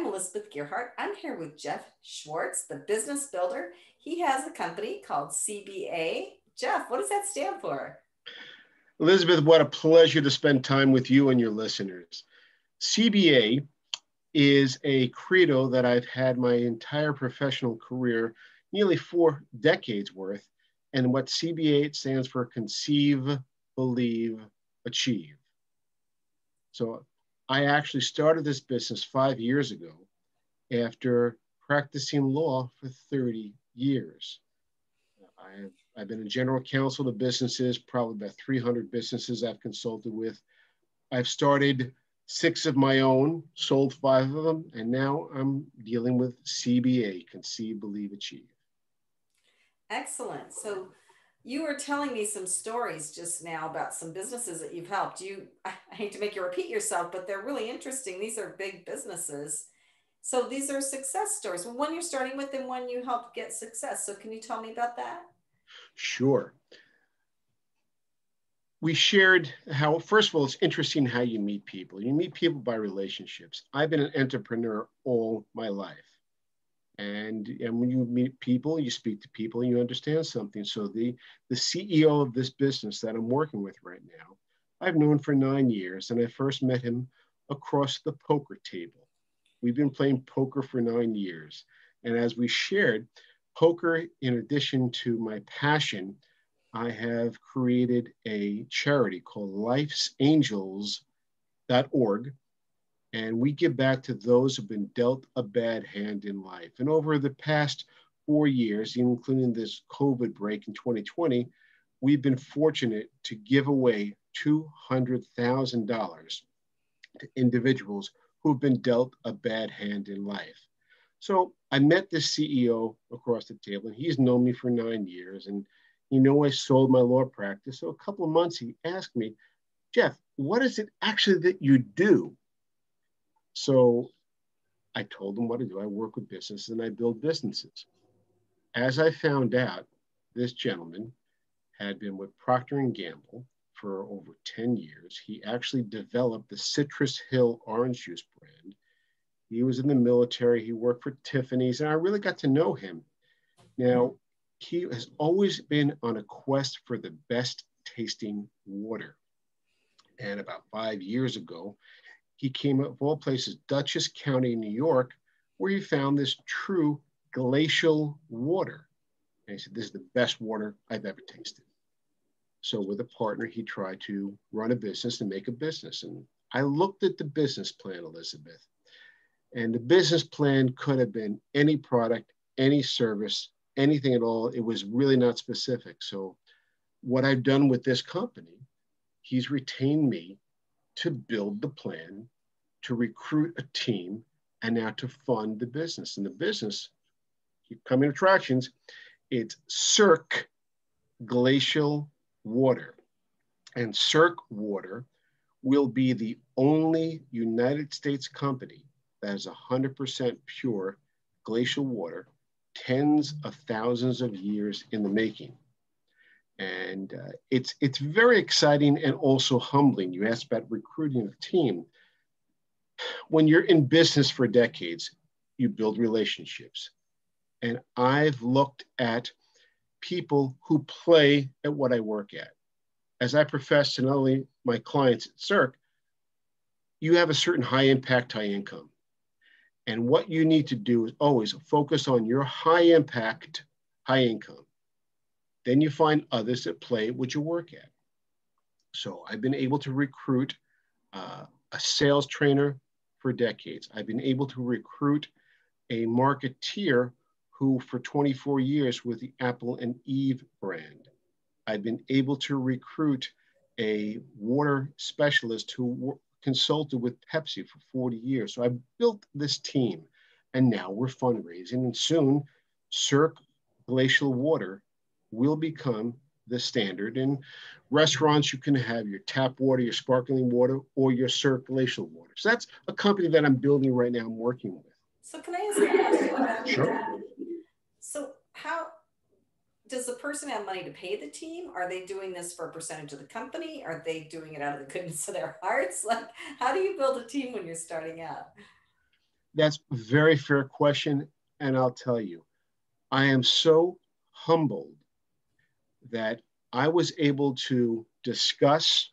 I'm Elizabeth Gearhart. I'm here with Jeff Schwartz, the business builder. He has a company called CBA. Jeff, what does that stand for? Elizabeth, what a pleasure to spend time with you and your listeners. CBA is a credo that I've had my entire professional career, nearly 4 decades worth. And what CBA stands for: Conceive, Believe, Achieve. So I actually started this business 5 years ago after practicing law for 30 years. I've been a general counsel to businesses, probably about 300 businesses I've consulted with. I've started 6 of my own, sold 5 of them, and now I'm dealing with CBA, Conceive, Believe, Achieve. Excellent. So you were telling me some stories just now about some businesses that you've helped. I hate to make you repeat yourself, but they're really interesting. These are big businesses. So these are success stories. One you're starting with and one you helped get success. So can you tell me about that? Sure. We shared how, first of all, it's interesting how you meet people. You meet people by relationships. I've been an entrepreneur all my life. And when you meet people, you speak to people, and you understand something. So the CEO of this business that I'm working with right now, I've known for 9 years, and I first met him across the poker table. We've been playing poker for 9 years. And as we shared, poker, in addition to my passion, I have created a charity called lifesangels.org, and we give back to those who've been dealt a bad hand in life. And over the past 4 years, including this COVID break in 2020, we've been fortunate to give away $200,000 to individuals who've been dealt a bad hand in life. So I met this CEO across the table, and he's known me for 9 years, and I sold my law practice. So a couple of months, he asked me, Jeff, what is it actually that you do? So I told him what I do. I work with businesses and I build businesses. As I found out, this gentleman had been with Procter & Gamble for over 10 years. He actually developed the Citrus Hill orange juice brand. He was in the military. He worked for Tiffany's, and I really got to know him. Now, he has always been on a quest for the best tasting water. And about 5 years ago, he came up, of all places, Dutchess County, New York, where he found this true glacial water. And he said, this is the best water I've ever tasted. So with a partner, he tried to run a business and make a business. And I looked at the business plan, Elizabeth, and the business plan could have been any product, any service, anything at all. It was really not specific. So what I've done with this company, he's retained me to build the plan, to recruit a team, and now to fund the business. And the business, keep coming attractions, it's Cirque Glacial Water. And Cirque Water will be the only United States company that is 100% pure glacial water, tens of thousands of years in the making. And it's very exciting and also humbling. You asked about recruiting a team. When you're in business for decades, you build relationships. And I've looked at people who play at what I work at. As I profess to not only my clients at Cirque, you have a certain high impact, high income. And what you need to do is always focus on your high impact, high income. Then you find others that play what you work at. So I've been able to recruit a sales trainer for decades. I've been able to recruit a marketeer who for 24 years with the Apple and Eve brand. I've been able to recruit a water specialist who consulted with Pepsi for 40 years. So I built this team, and now we're fundraising, and soon Cirque Glacial Water will become the standard. In restaurants, you can have your tap water, your sparkling water, or your Cirque Glacial Water. So that's a company that I'm building right now, I'm working with. So can I ask you a question about Sure. that? So how does the person have money to pay the team? Are they doing this for a percentage of the company? Are they doing it out of the goodness of their hearts? Like, how do you build a team when you're starting out? That's a very fair question. And I'll tell you, I am so humbled that I was able to discuss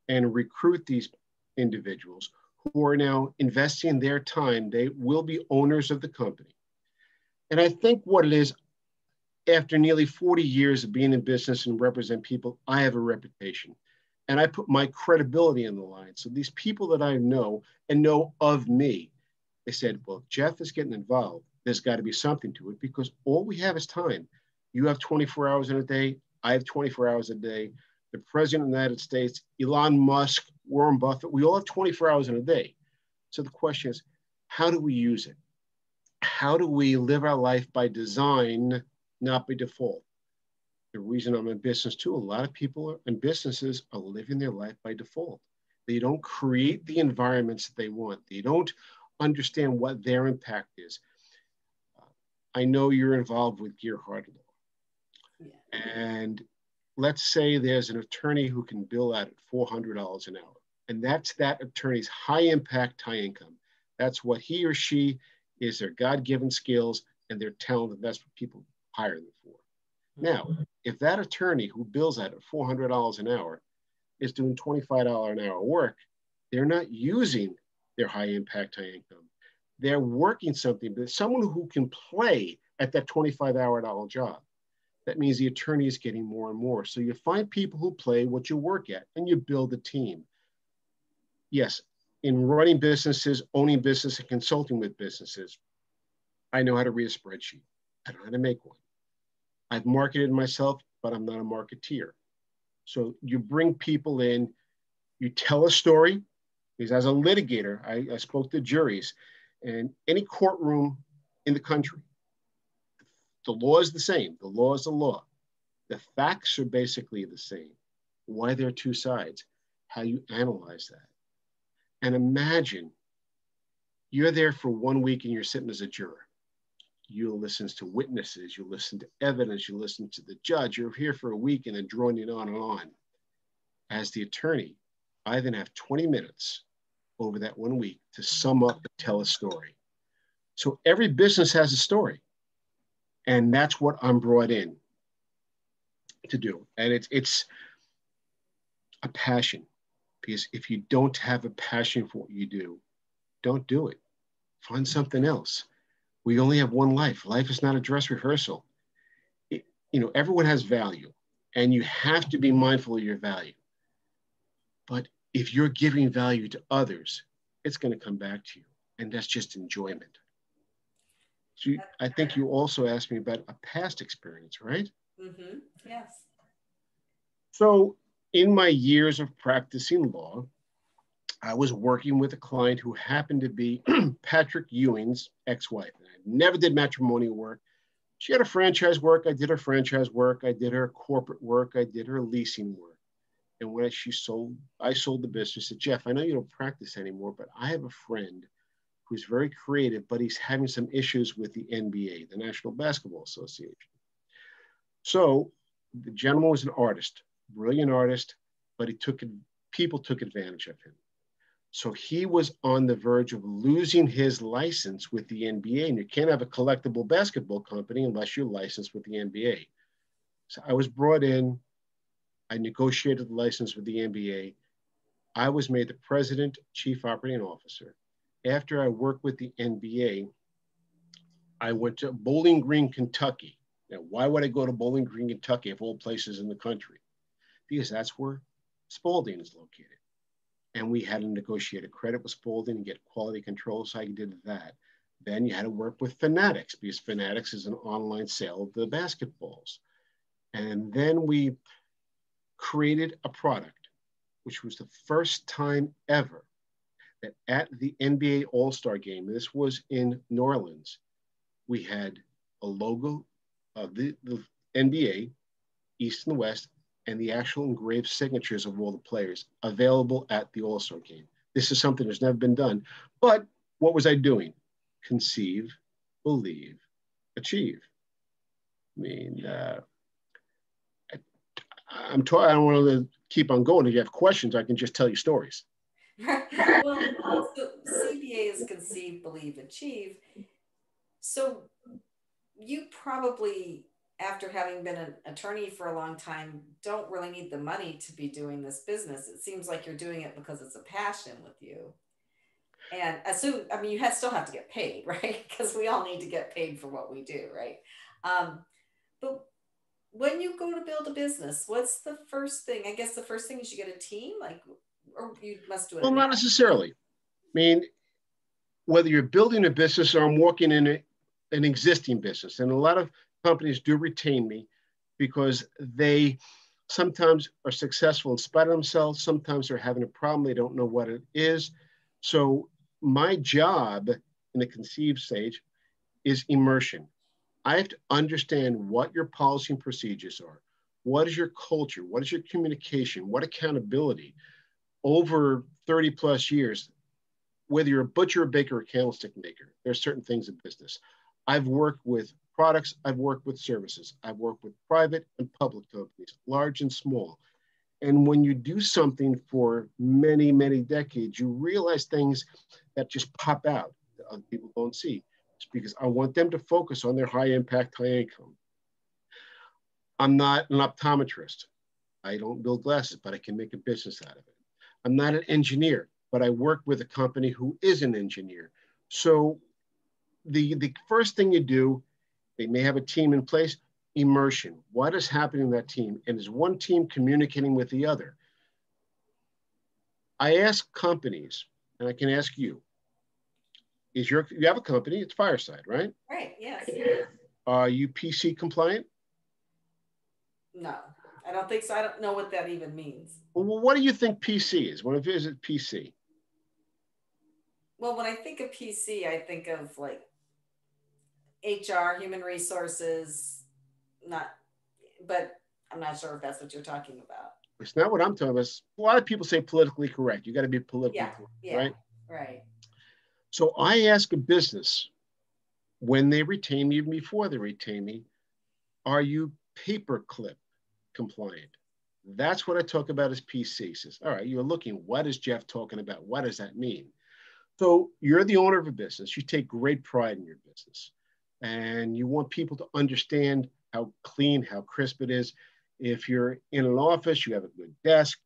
and recruit these individuals who are now investing their time. They will be owners of the company. And I think what it is, after nearly 40 years of being in business and represent people, I have a reputation. And I put my credibility on the line. So these people that I know and know of me, they said, well, if Jeff is getting involved, there's got to be something to it, because all we have is time. You have 24 hours in a day. I have 24 hours a day. The President of the United States, Elon Musk, Warren Buffett, we all have 24 hours in a day. So the question is, how do we use it? How do we live our life by design, not by default? The reason I'm in business too, a lot of people in businesses are living their life by default. They don't create the environments that they want. They don't understand what their impact is. I know you're involved with Gearhart Law. Yeah. And let's say there's an attorney who can bill out at $400 an hour. And that's that attorney's high impact, high income. That's what he or she is, their God-given skills and their talent. And that's what people hire them for. Now, if that attorney who bills out at $400 an hour is doing $25 an hour work, they're not using their high impact, high income. They're working something, but someone who can play at that $25 job. That means the attorney is getting more and more. So you find people who play what you work at and you build a team. Yes, in running businesses, owning business, and consulting with businesses, I know how to read a spreadsheet. I know how to make one. I've marketed myself, but I'm not a marketeer. So you bring people in, you tell a story, because as a litigator, I spoke to juries, and any courtroom in the country, the law is the same. The law is the law. The facts are basically the same. Why there are two sides, how you analyze that. And imagine you're there for 1 week and you're sitting as a juror. You listen to witnesses, you listen to evidence, you listen to the judge. You're here for a week and then drawing it on and on. As the attorney, I then have 20 minutes over that 1 week to sum up and tell a story. So every business has a story. And that's what I'm brought in to do. And it's a passion, because if you don't have a passion for what you do, don't do it. Find something else. We only have one life. Life is not a dress rehearsal. Everyone has value, and you have to be mindful of your value. But if you're giving value to others, it's going to come back to you, and that's just enjoyment. So I think you also asked me about a past experience, right? Mm-hmm. Yes. So in my years of practicing law, I was working with a client who happened to be Patrick Ewing's ex-wife. And I never did matrimonial work. She had a franchise work. I did her franchise work. I did her corporate work. I did her leasing work. And when I sold the business. I said, Jeff, I know you don't practice anymore, but I have a friend who's very creative, but he's having some issues with the NBA, the National Basketball Association. So the gentleman was an artist, brilliant artist, but people took advantage of him. So he was on the verge of losing his license with the NBA, and you can't have a collectible basketball company unless you're licensed with the NBA. So I was brought in, I negotiated the license with the NBA. I was made the president, chief operating officer. After I worked with the NBA, I went to Bowling Green, Kentucky. Now, why would I go to Bowling Green, Kentucky, of all places in the country? Because that's where Spalding is located. And we had to negotiate a credit with Spalding and get quality control, so I did that. Then you had to work with Fanatics, because Fanatics is an online sale of the basketballs. And then we created a product, which was the first time ever that at the NBA All-Star game, this was in New Orleans, we had a logo of the NBA, East and West, and the actual engraved signatures of all the players available at the All-Star game. This is something that's never been done. But what was I doing? Conceive, believe, achieve. I mean, I don't want to keep on going. If you have questions, I can just tell you stories. Well, so CBA is Conceive, Believe, Achieve. So you probably, after having been an attorney for a long time, don't really need the money to be doing this business. It seems like you're doing it because it's a passion with you. And assume, I mean, still have to get paid, right? Because we all need to get paid for what we do, right? Um, but when you go to build a business, what's the first thing? I guess the first thing is you get a team, like, or you must do Well, it now. not necessarily. I mean, whether you're building a business or I'm working in an existing business, and a lot of companies do retain me because they sometimes are successful in spite of themselves. Sometimes they're having a problem. They don't know what it is. So my job in the conceived stage is immersion. I have to understand what your policy and procedures are. What is your culture? What is your communication? What accountability? Over 30 plus years, whether you're a butcher, a baker, or a candlestick maker, there are certain things in business. I've worked with products, I've worked with services, I've worked with private and public companies, large and small. And when you do something for many, many decades, you realize things that just pop out that other people don't see. It's because I want them to focus on their high impact, high income. I'm not an optometrist. I don't build glasses, but I can make a business out of it. I'm not an engineer, but I work with a company who is an engineer. So the first thing you do, they may have a team in place, immersion. What is happening in that team? And is one team communicating with the other? I ask companies, and I can ask you, you have a company, it's Fireside, right? Right, yes. Are you PC compliant? No, I don't think so. I don't know what that even means. Well, what do you think PC is when I visit PC? Well, when I think of PC, I think of like HR, human resources, not, but I'm not sure if that's what you're talking about. It's not what I'm talking about. A lot of people say politically correct. You got to be politically Yeah, correct, yeah, right? right. So I ask a business when they retain me, even before they retain me, are you paperclip compliant? That's what I talk about as PC. Says, all right, you're looking, what is Jeff talking about? What does that mean? So you're the owner of a business. You take great pride in your business. And you want people to understand how clean, how crisp it is. If you're in an office, you have a good desk,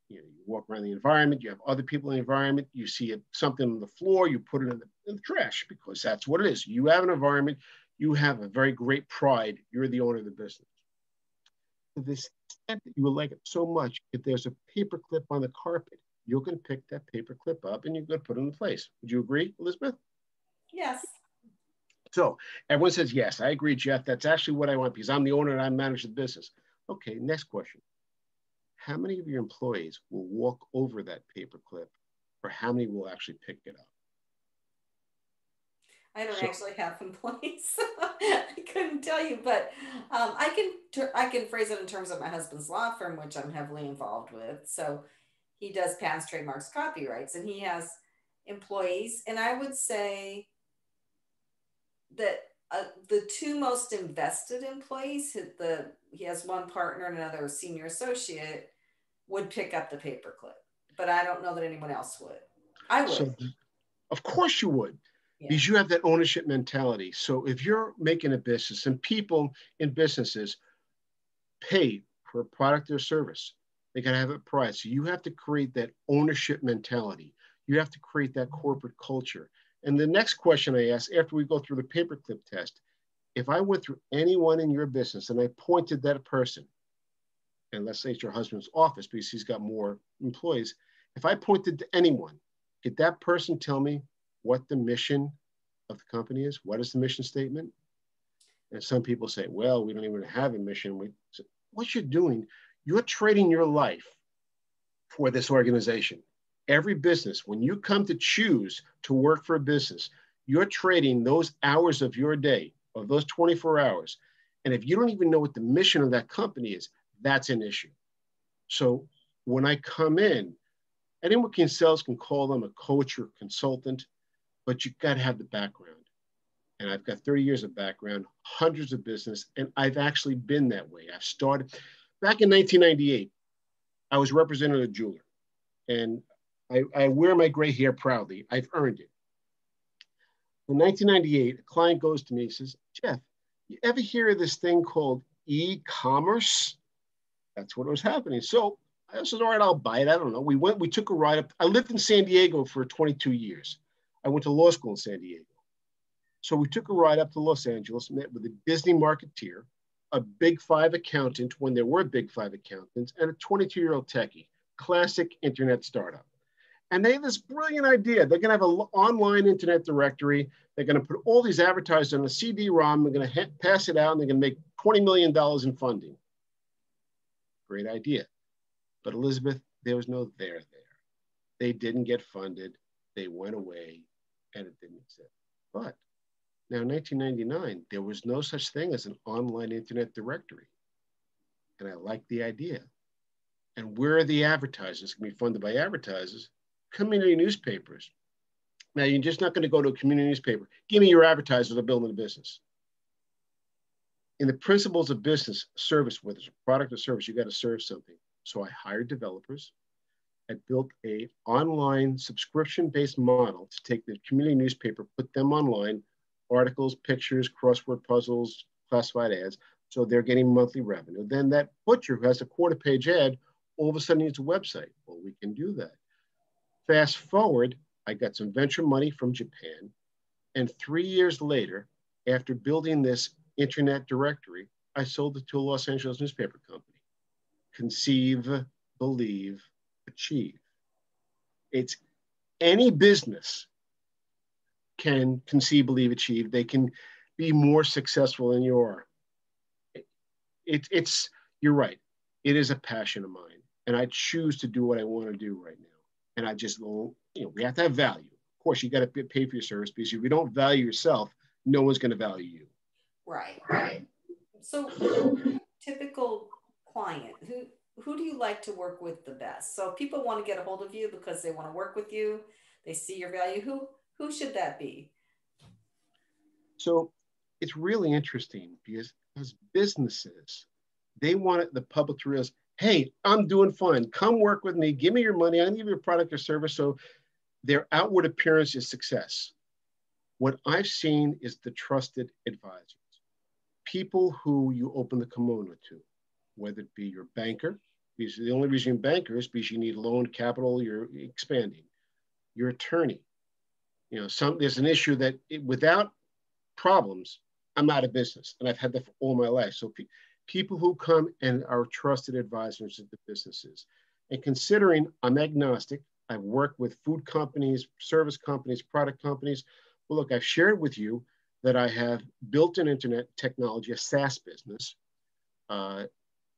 you walk around the environment, you have other people in the environment, you see something on the floor, you put it in the trash because that's what it is. You have an environment, you have a very great pride, you're the owner of the business. To this extent that you will like it so much, if there's a paper clip on the carpet, you're going to pick that paper clip up and you're going to put it in place. Would you agree, Elizabeth? Yes. So everyone says, yes, I agree, Jeff. That's actually what I want because I'm the owner and I manage the business. Okay, next question. How many of your employees will walk over that paperclip, or how many will actually pick it up? I don't So, actually have employees. I couldn't tell you, but I can phrase it in terms of my husband's law firm, which I'm heavily involved with. So he does patents, trademarks, copyrights, and he has employees. And I would say that the two most invested employees, he has one partner and another senior associate, would pick up the paperclip, but I don't know that anyone else would. I would. so of course you would, Yeah. because you have that ownership mentality. So if you're making a business and people in businesses pay for a product or service, they got to have a price. So you have to create that ownership mentality. You have to create that corporate culture. And the next question I ask after we go through the paperclip test, if I went through anyone in your business and I pointed that person, and let's say it's your husband's office because he's got more employees, if I pointed to anyone, could that person tell me what the mission of the company is? What is the mission statement? And some people say, well, we don't even have a mission. What you're doing, you're trading your life for this organization. Every business, when you come to choose to work for a business, you're trading those hours of your day, of those 24 hours. And if you don't even know what the mission of that company is, that's an issue. So when I come in, anyone can sales can call them a coach or consultant, but you got to have the background. And I've got 30 years of background, hundreds of business, and I've actually been that way. I've started back in 1998. I was representing a jeweler, and I wear my gray hair proudly. I've earned it. In 1998, a client goes to me and says, Jeff, you ever hear of this thing called e-commerce? That's what was happening. So I said, all right, I'll buy it. I don't know. We took a ride up. I lived in San Diego for 22 years. I went to law school in San Diego. So we took a ride up to Los Angeles, met with a Disney marketeer, a Big Five accountant when there were Big Five accountants, and a 22-year-old techie, classic internet startup. And they have this brilliant idea. They're going to have an online internet directory. They're going to put all these advertisers on a CD-ROM. They're going to pass it out, and they're going to make $20 million in funding. Great idea. But Elizabeth, there was no there. They didn't get funded. They went away, and it didn't exist. But now, in 1999, there was no such thing as an online internet directory. And I liked the idea. And where are the advertisers? It's going to be funded by advertisers. Community newspapers. Now, you're just not going to go to a community newspaper. Give me your advertisers to build a business. In the principles of business, service, whether it's a product or service, you got to serve something. So I hired developers. I built an online subscription-based model to take the community newspaper, put them online, articles, pictures, crossword puzzles, classified ads. So they're getting monthly revenue. Then that butcher who has a quarter-page ad, all of a sudden needs a website. Well, we can do that. Fast forward, I got some venture money from Japan. And 3 years later, after building this internet directory, I sold it to a Los Angeles newspaper company. Conceive, Believe, Achieve. It's any business can conceive, believe, achieve. They can be more successful than you are. You're right. It is a passion of mine. And I choose to do what I want to do right now. And I just, we have to have value. Of course, you got to pay for your service because if you don't value yourself, no one's going to value you. Right. So typical client, who do you like to work with the best? So if people want to get a hold of you because they want to work with you, they see your value, who should that be? So it's really interesting because as businesses, they want the public to realize, hey, I'm doing fine. Come work with me. Give me your money. I give you a product or service. So their outward appearance is success. What I've seen is the trusted advisors, people who you open the kimono to, whether it be your banker, because the only reason you're a banker is because you need loan capital, you're expanding. Your attorney. There's an issue that without problems, I'm out of business. And I've had that for all my life. So people who come and are trusted advisors of the businesses. And considering I'm agnostic, I've worked with food companies, service companies, product companies. Well, look, I've shared with you that I have built an internet technology, a SaaS business.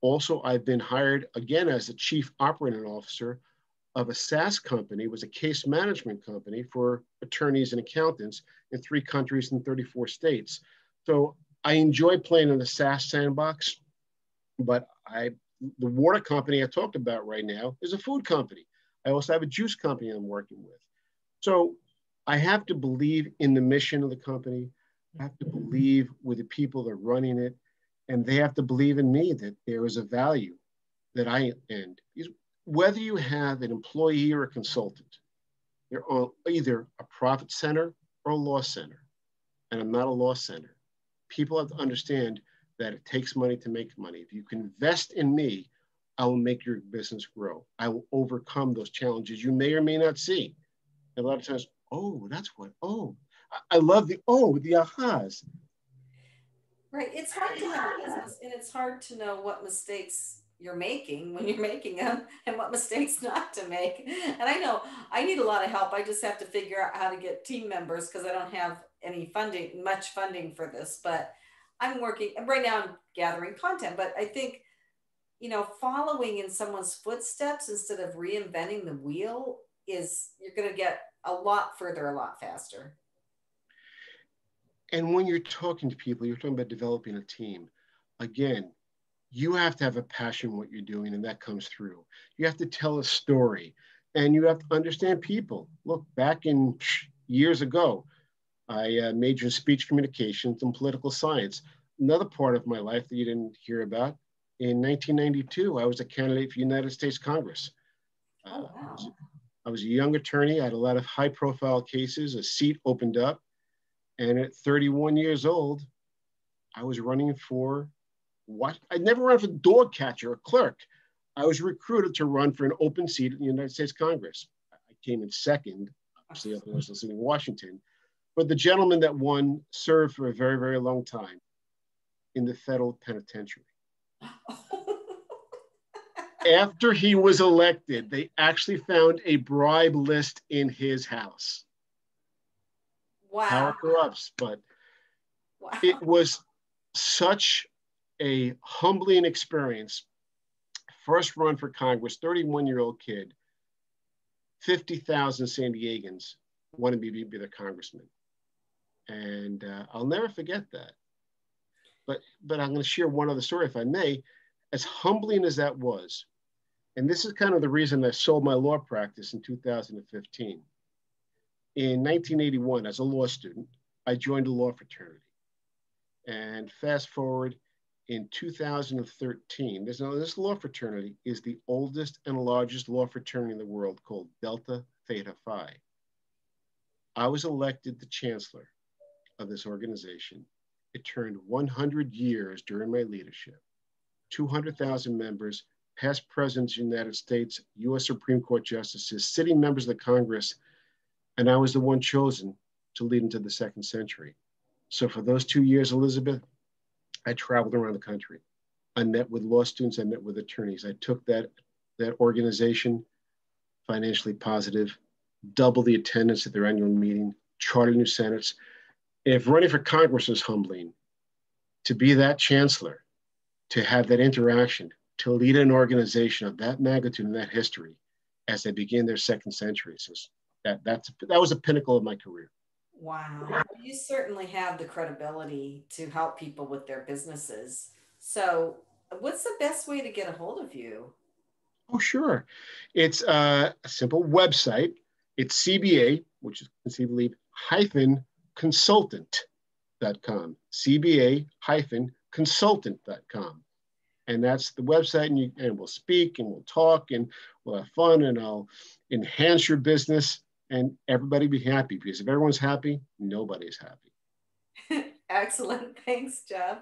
Also, I've been hired again as a chief operating officer of a SaaS company. It was a case management company for attorneys and accountants in 3 countries and 34 states. So I enjoy playing in the SaaS sandbox, but the water company I talked about right now is a food company. I also have a juice company I'm working with. So I have to believe in the mission of the company. I have to believe with the people that are running it, and they have to believe in me that there is a value that I end. Whether you have an employee or a consultant, you're either a profit center or a loss center. And I'm not a loss center. People have to understand that it takes money to make money. If you can invest in me, I will make your business grow. I will overcome those challenges you may or may not see. And a lot of times, I love the ahas. Right. It's hard to have a business and it's hard to know what mistakes you're making when you're making them and what mistakes not to make. And I know I need a lot of help. I just have to figure out how to get team members because I don't have much funding for this, but I'm working right now. I'm gathering content, but I think, following in someone's footsteps instead of reinventing the wheel you're going to get a lot further, a lot faster. And when you're talking to people, you're talking about developing a team. Again, you have to have a passion in what you're doing, and that comes through. You have to tell a story, and you have to understand people. Look, back in years ago, I majored in speech communications and political science. Another part of my life that you didn't hear about, in 1992, I was a candidate for United States Congress. Oh, wow. I was a young attorney. I had a lot of high profile cases. A seat opened up. And at 31 years old, I was running for what? I'd never run for dog catcher or clerk. I was recruited to run for an open seat in the United States Congress. I came in second, obviously, I was listening in Washington. But the gentleman that won served for a very, very long time in the federal penitentiary. After he was elected, they actually found a bribe list in his house. Wow. Power corrupts, but wow. It was such a humbling experience. First run for Congress, 31-year-old kid, 50,000 San Diegans wanted me to be their congressman. And I'll never forget that. But I'm going to share one other story, if I may. As humbling as that was, and this is kind of the reason I sold my law practice in 2015. In 1981, as a law student, I joined a law fraternity. And fast forward in 2013, this law fraternity is the oldest and largest law fraternity in the world, called Delta Theta Phi. I was elected the chancellor of this organization. It turned 100 years during my leadership. 200,000 members, past presidents of the United States, US Supreme Court justices, sitting members of the Congress, and I was the one chosen to lead into the second century. So for those 2 years, Elizabeth, I traveled around the country. I met with law students, I met with attorneys. I took that organization, financially positive, double the attendance at their annual meeting, chartered new senates. If running for Congress is humbling, to be that chancellor, to have that interaction, to lead an organization of that magnitude and that history as they begin their second century, so that was a pinnacle of my career. Wow. You certainly have the credibility to help people with their businesses. So what's the best way to get a hold of you? Oh, sure. It's a simple website. It's CBA, which is Conceive Believe consultant.com. CBA consultant.com. And that's the website, and we'll speak and we'll talk and we'll have fun, and I'll enhance your business, and everybody be happy, because if everyone's happy, nobody's happy. Excellent. Thanks, Jeff.